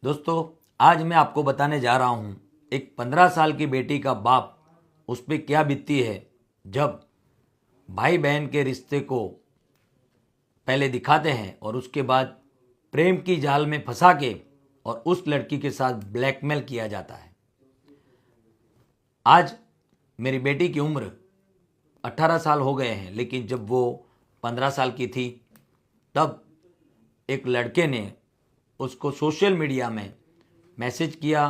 दोस्तों, आज मैं आपको बताने जा रहा हूँ एक 15 साल की बेटी का बाप उस पर क्या बीतती है जब भाई बहन के रिश्ते को पहले दिखाते हैं और उसके बाद प्रेम की जाल में फंसा के और उस लड़की के साथ ब्लैकमेल किया जाता है। आज मेरी बेटी की उम्र 18 साल हो गए हैं, लेकिन जब वो 15 साल की थी तब एक लड़के ने उसको सोशल मीडिया में मैसेज किया,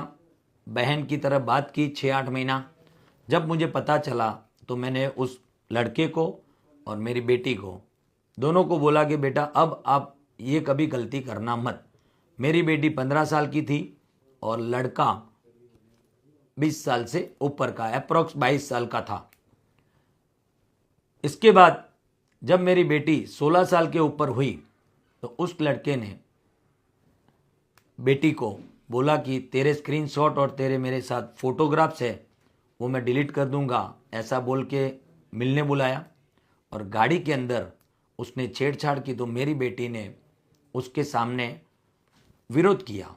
बहन की तरह बात की 6-8 महीना। जब मुझे पता चला तो मैंने उस लड़के को और मेरी बेटी को दोनों को बोला कि बेटा अब आप ये कभी गलती करना मत। मेरी बेटी 15 साल की थी और लड़का 20 साल से ऊपर का, अप्रॉक्स 22 साल का था। इसके बाद जब मेरी बेटी 16 साल के ऊपर हुई तो उस लड़के ने बेटी को बोला कि तेरे स्क्रीनशॉट और तेरे मेरे साथ फोटोग्राफ्स है वो मैं डिलीट कर दूंगा, ऐसा बोल के मिलने बुलाया और गाड़ी के अंदर उसने छेड़छाड़ की। तो मेरी बेटी ने उसके सामने विरोध किया।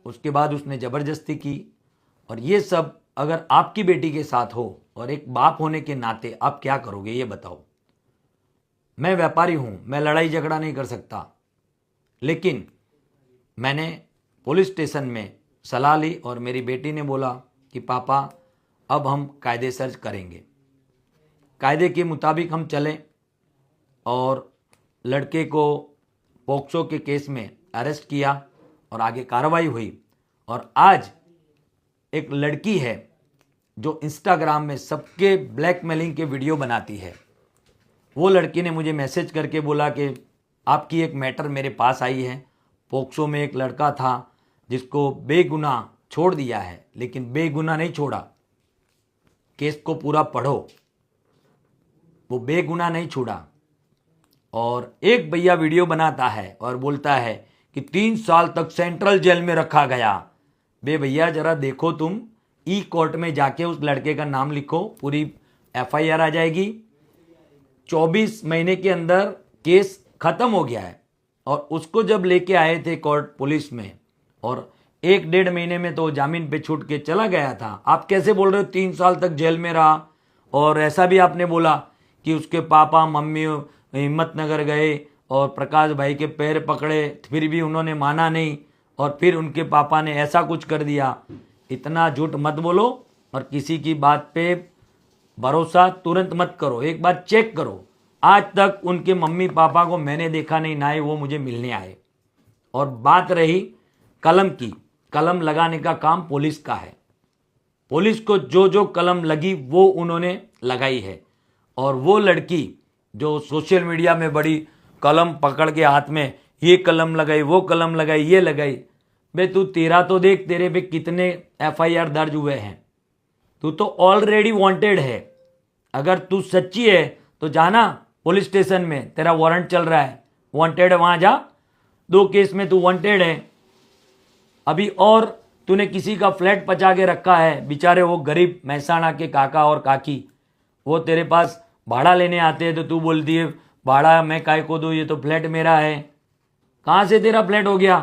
उसके बाद उसने ज़बरदस्ती की। और ये सब अगर आपकी बेटी के साथ हो और एक बाप होने के नाते आप क्या करोगे ये बताओ। मैं व्यापारी हूँ, मैं लड़ाई झगड़ा नहीं कर सकता, लेकिन मैंने पुलिस स्टेशन में सलाह ली और मेरी बेटी ने बोला कि पापा अब हम कायदे सर्च करेंगे, कायदे के मुताबिक हम चलें। और लड़के को पोक्सो के केस में अरेस्ट किया और आगे कार्रवाई हुई। और आज एक लड़की है जो इंस्टाग्राम में सबके ब्लैकमेलिंग के वीडियो बनाती है। वो लड़की ने मुझे मैसेज करके बोला कि आपकी एक मैटर मेरे पास आई है। पोक्सो में एक लड़का था जिसको बेगुनाह छोड़ दिया है, लेकिन बेगुनाह नहीं छोड़ा। केस को पूरा पढ़ो, वो बेगुनाह नहीं छोड़ा। और एक भैया वीडियो बनाता है और बोलता है कि 3 साल तक सेंट्रल जेल में रखा गया। बे भैया जरा देखो, तुम ई कोर्ट में जाके उस लड़के का नाम लिखो, पूरी FIR आ जाएगी। 24 महीने के अंदर केस खत्म हो गया है। और उसको जब लेके आए थे कोर्ट पुलिस में और 1-1.5 महीने में तो जामीन पे छूट के चला गया था। आप कैसे बोल रहे हो 3 साल तक जेल में रहा? और ऐसा भी आपने बोला कि उसके पापा मम्मी हिम्मतनगर गए और प्रकाश भाई के पैर पकड़े, फिर भी उन्होंने माना नहीं और फिर उनके पापा ने ऐसा कुछ कर दिया। इतना झूठ मत बोलो और किसी की बात पे भरोसा तुरंत मत करो, एक बार चेक करो। आज तक उनके मम्मी पापा को मैंने देखा नहीं, ना ही वो मुझे मिलने आए। और बात रही कलम की, कलम लगाने का काम पुलिस का है। पुलिस को जो जो कलम लगी वो उन्होंने लगाई है। और वो लड़की जो सोशल मीडिया में बड़ी कलम पकड़ के हाथ में ये कलम लगाई, वो कलम लगाई, ये लगाई। बे तू तेरा तो देख, तेरे पे कितने FIR दर्ज हुए हैं। तू तो ऑलरेडी वांटेड है। अगर तू सच्ची है तो जाना पुलिस स्टेशन में, तेरा वारंट चल रहा है, वांटेड है, वहां जा। 2 केस में तू वांटेड है। अभी और तूने किसी का फ्लैट पचा के रखा है, बेचारे वो गरीब महसाणा के काका और काकी, वो तेरे पास भाड़ा लेने आते हैं तो तू बोलती है भाड़ा मैं काय को दूं, ये तो फ्लैट मेरा है। कहाँ से तेरा फ्लैट हो गया?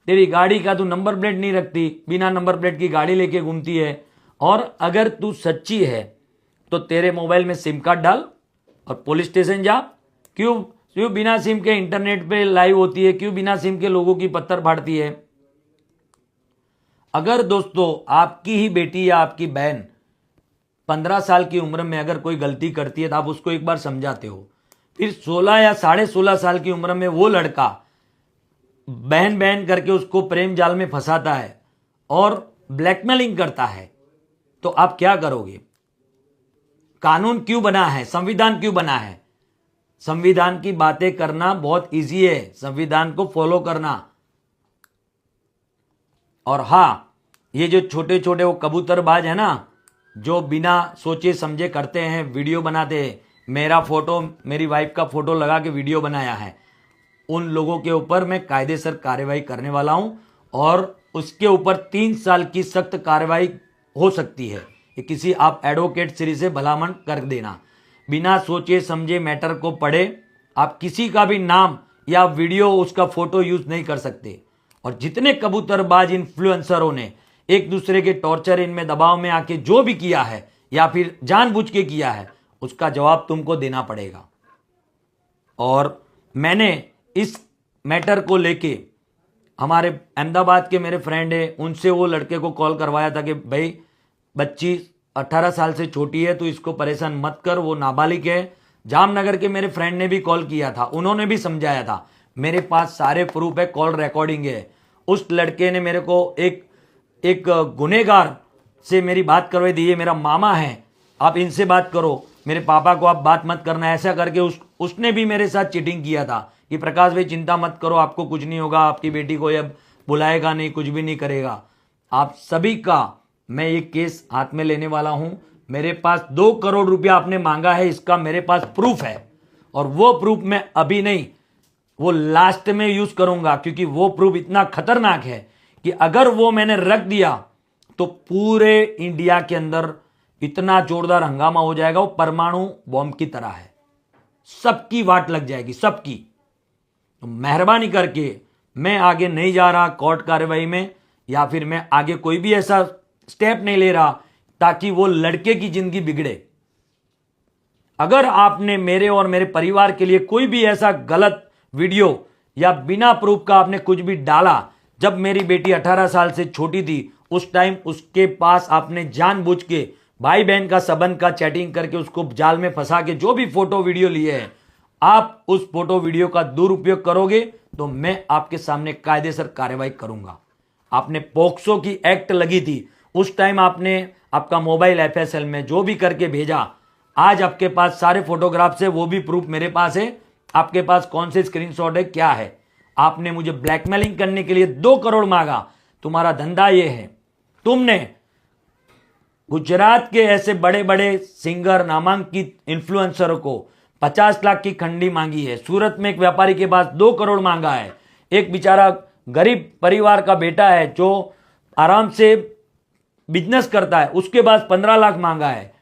तेरी गाड़ी का तू नंबर प्लेट नहीं रखती, बिना नंबर प्लेट की गाड़ी लेके घूमती है। और अगर तू सच्ची है तो तेरे मोबाइल में सिम कार्ड डाल और पुलिस स्टेशन जा। क्यों बिना सिम के इंटरनेट पे लाइव होती है? क्यों बिना सिम के लोगों की पत्थर फाड़ती है? अगर दोस्तों आपकी ही बेटी या आपकी बहन 15 साल की उम्र में अगर कोई गलती करती है तो आप उसको एक बार समझाते हो। फिर 16 या 16.5 साल की उम्र में वो लड़का बहन बहन करके उसको प्रेम जाल में फंसाता है और ब्लैकमेलिंग करता है, तो आप क्या करोगे? कानून क्यों बना है? संविधान क्यों बना है? संविधान की बातें करना बहुत इजी है, संविधान को फॉलो करना। और हाँ, ये जो छोटे छोटे वो कबूतरबाज है ना, जो बिना सोचे समझे करते हैं, वीडियो बनाते हैं, मेरा फोटो मेरी वाइफ का फोटो लगा के वीडियो बनाया है, उन लोगों के ऊपर मैं कायदेसर कार्रवाई करने वाला हूं। और उसके ऊपर 3 साल की सख्त कार्रवाई हो सकती है। ये किसी आप एडवोकेट श्री से भलामण कर देना। बिना सोचे समझे मैटर को पढ़े आप किसी का भी नाम या वीडियो उसका फोटो यूज नहीं कर सकते। और जितने कबूतरबाज इन्फ्लुएंसरों ने एक दूसरे के टॉर्चर इनमें दबाव में आके जो भी किया है या फिर जानबूझ के किया है, उसका जवाब तुमको देना पड़ेगा। और मैंने इस मैटर को लेके हमारे अहमदाबाद के मेरे फ्रेंड है, उनसे वो लड़के को कॉल करवाया था कि भाई बच्ची 18 साल से छोटी है तो इसको परेशान मत कर, वो नाबालिग है। जामनगर के मेरे फ्रेंड ने भी कॉल किया था, उन्होंने भी समझाया था, मेरे पास सारे प्रूफ है, कॉल रिकॉर्डिंग है। उस लड़के ने मेरे को एक गुनहगार से मेरी बात करवाई दी, ये मेरा मामा है, आप इनसे बात करो, मेरे पापा को आप बात मत करना, ऐसा करके उसने भी मेरे साथ चीटिंग किया था कि प्रकाश भाई चिंता मत करो, आपको कुछ नहीं होगा, आपकी बेटी को अब बुलाएगा नहीं, कुछ भी नहीं करेगा। आप सभी का मैं ये केस हाथ में लेने वाला हूं। मेरे पास 2 करोड़ रुपया आपने मांगा है, इसका मेरे पास प्रूफ है, और वो प्रूफ मैं अभी नहीं, वो लास्ट में यूज करूंगा, क्योंकि वो प्रूफ इतना खतरनाक है कि अगर वो मैंने रख दिया तो पूरे इंडिया के अंदर इतना जोरदार हंगामा हो जाएगा, वो परमाणु बॉम्ब की तरह है, सबकी वाट लग जाएगी, सबकी। तो मेहरबानी करके मैं आगे नहीं जा रहा कोर्ट कार्रवाई में, या फिर मैं आगे कोई भी ऐसा स्टेप नहीं ले रहा ताकि वो लड़के की जिंदगी बिगड़े। अगर आपने मेरे और मेरे परिवार के लिए कोई भी ऐसा गलत वीडियो या बिना प्रूफ का आपने कुछ भी डाला, जब मेरी बेटी 18 साल से छोटी थी उस टाइम उसके पास आपने जानबूझ के भाई बहन का संबंध का चैटिंग करके उसको जाल में फंसा के जो भी फोटो वीडियो लिए हैं, आप उस फोटो वीडियो का दुरुपयोग करोगे तो मैं आपके सामने कायदेसर कार्रवाई करूंगा। आपने पोक्सो की एक्ट लगी थी, उस टाइम आपने आपका मोबाइल FSL में जो भी करके भेजा, आज आपके पास सारे फोटोग्राफ्स है, वो भी प्रूफ मेरे पास है, आपके पास कौन से स्क्रीनशॉट है, क्या है। आपने मुझे ब्लैकमेलिंग करने के लिए 2 करोड़ मांगा, तुम्हारा धंधा ये है। तुमने गुजरात के ऐसे बड़े बड़े सिंगर, नामांकित इन्फ्लुएंसर को 50 लाख की खंडी मांगी है, सूरत में एक व्यापारी के पास 2 करोड़ मांगा है, एक बेचारा गरीब परिवार का बेटा है जो आराम से बिजनेस करता है, उसके पास 15 लाख मांगा है,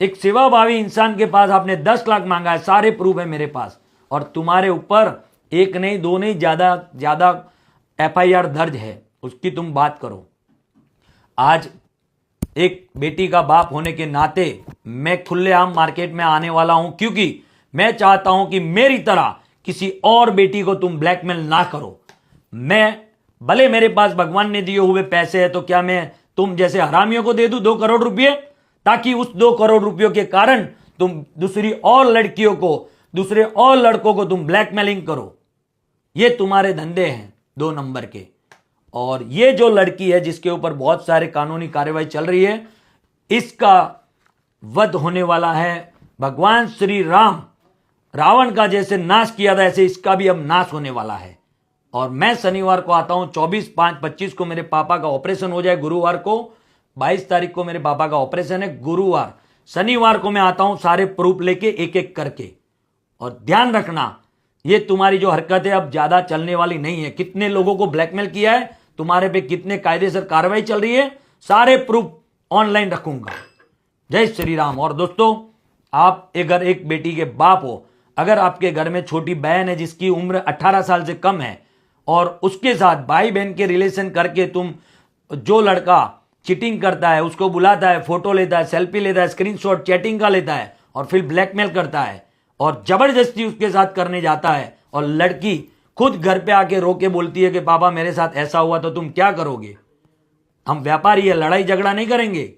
एक सेवाभावी इंसान के पास आपने 10 लाख मांगा है, सारे प्रूफ है मेरे पास। और तुम्हारे ऊपर 1 नहीं 2 नहीं ज्यादा FIR दर्ज है, उसकी तुम बात करो। आज एक बेटी का बाप होने के नाते मैं खुलेआम मार्केट में आने वाला हूं, क्योंकि मैं चाहता हूं कि मेरी तरह किसी और बेटी को तुम ब्लैकमेल ना करो। मैं भले मेरे पास भगवान ने दिए हुए पैसे है, तो क्या मैं तुम जैसे हरामियों को दे दूं 2 करोड़ रुपये, ताकि उस 2 करोड़ रुपयों के कारण तुम दूसरी और लड़कियों को, दूसरे और लड़कों को तुम ब्लैकमेलिंग करो। ये तुम्हारे धंधे हैं 2 नंबर के। और ये जो लड़की है जिसके ऊपर बहुत सारे कानूनी कार्रवाई चल रही है, इसका वध होने वाला है। भगवान श्री राम रावण का जैसे नाश किया था, ऐसे इसका भी अब नाश होने वाला है। और मैं शनिवार को आता हूं, 24/5/25 को मेरे पापा का ऑपरेशन हो जाए, गुरुवार को 22 तारीख को मेरे पापा का ऑपरेशन है, गुरुवार शनिवार को मैं आता हूं सारे प्रूफ लेके एक एक करके। और ध्यान रखना, ये तुम्हारी जो हरकत है अब ज्यादा चलने वाली नहीं है। कितने लोगों को ब्लैकमेल किया है, तुम्हारे पे कितने कायदेसर कार्रवाई चल रही है, सारे प्रूफ ऑनलाइन रखूंगा। जय श्री राम। और दोस्तों, आप अगर एक बेटी के बाप हो, अगर आपके घर में छोटी बहन है जिसकी उम्र 18 साल से कम है, और उसके साथ भाई बहन के रिलेशन करके तुम, जो लड़का चीटिंग करता है उसको बुलाता है, फोटो लेता है, सेल्फी लेता है, स्क्रीनशॉट चैटिंग का लेता है और फिर ब्लैकमेल करता है और जबरदस्ती उसके साथ करने जाता है, और लड़की खुद घर पे आके रो के बोलती है कि पापा मेरे साथ ऐसा हुआ, तो तुम क्या करोगे? हम व्यापारी है, लड़ाई झगड़ा नहीं करेंगे,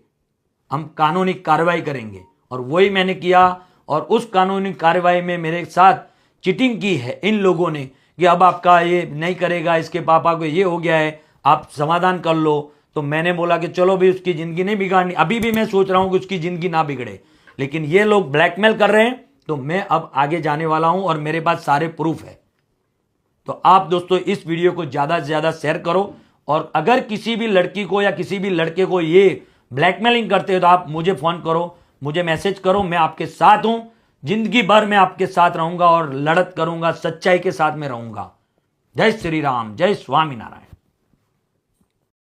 हम कानूनी कार्रवाई करेंगे। और वही मैंने किया। और उस कानूनी कार्रवाई में मेरे साथ चीटिंग की है इन लोगों ने कि अब आपका ये नहीं करेगा, इसके पापा को ये हो गया है, आप समाधान कर लो। तो मैंने बोला कि चलो भी उसकी जिंदगी नहीं बिगाड़नी। अभी भी मैं सोच रहा हूं कि उसकी जिंदगी ना बिगड़े, लेकिन ये लोग ब्लैकमेल कर रहे हैं, तो मैं अब आगे जाने वाला हूं और मेरे पास सारे प्रूफ है। तो आप दोस्तों इस वीडियो को ज्यादा से ज्यादा शेयर करो। और अगर किसी भी लड़की को या किसी भी लड़के को ये ब्लैकमेलिंग करते हो तो आप मुझे फोन करो, मुझे मैसेज करो, मैं आपके साथ हूं। जिंदगी भर मैं आपके साथ रहूंगा और लड़त करूंगा, सच्चाई के साथ में रहूंगा। जय श्री राम, जय स्वामीनारायण।